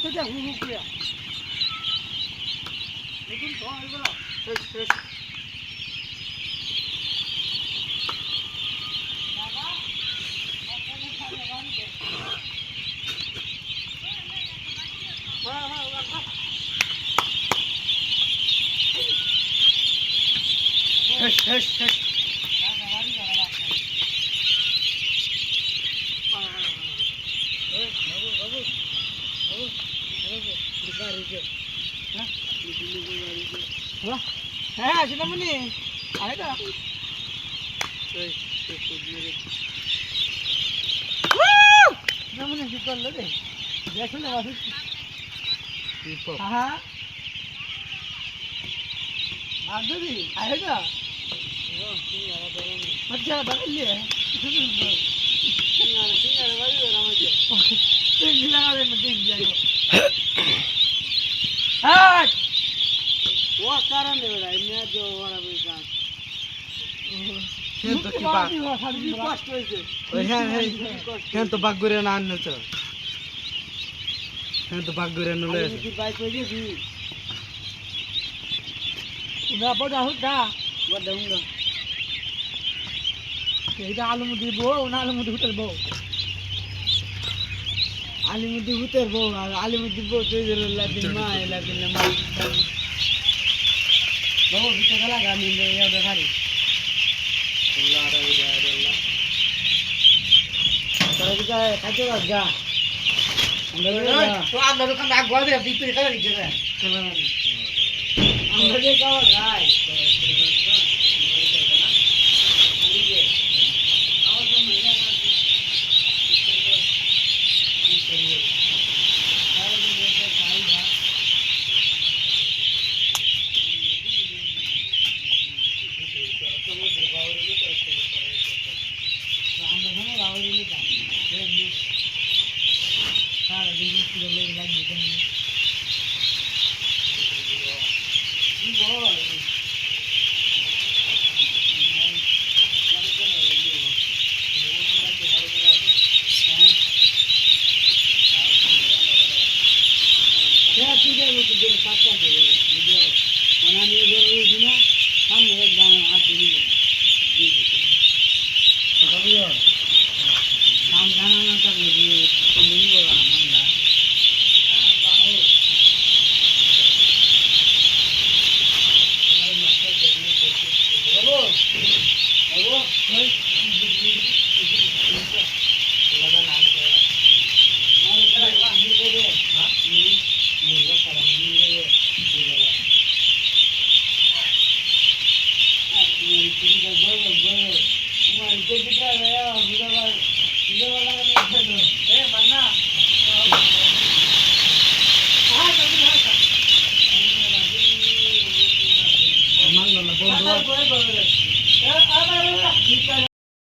সেটা হুহু করে দেখুন তো এগুলো শেষ শেষ শেষ শেষ শেষ হ্যাঁ সেটা মনে আরে তো মনে কি করলো রে দেখলে হ্যাঁ আর দিদি আরে তো अच्छा बदलिए सिंगार सिंगार वाली रामजी सिंगार में देख जाएगा हां वो कारण है भाई मैं जो वाला भी काम হেন তো কি বাগ কষ্ট হইছে ওই হ্যাঁ হেন তো বাগ করে না আনছ হেন তো বাগ করে নলে কি বাইক হয়ে গেছি না বড় হুদা বড় হুদা এটা আলুমুদি বউ না আলুমুদি হুটের বউ আলুমুদি হুটের বউ আর আলুমুদি বউ তুই লাদিন মা লাদিন মা বাবু ভিতরে গেলা গামি ইয়া দেখারি আল্লাহ রে আল্লাহ তোরা কি যায় কাজে যা তো আমরা দোকান আগ গড়ে ভিতরে কালা দিছে রে আমরা যে কাওয়া গায় Hãy subscribe cho kênh Ghiền Mì Gõ để không bỏ lỡ những video hấp dẫn.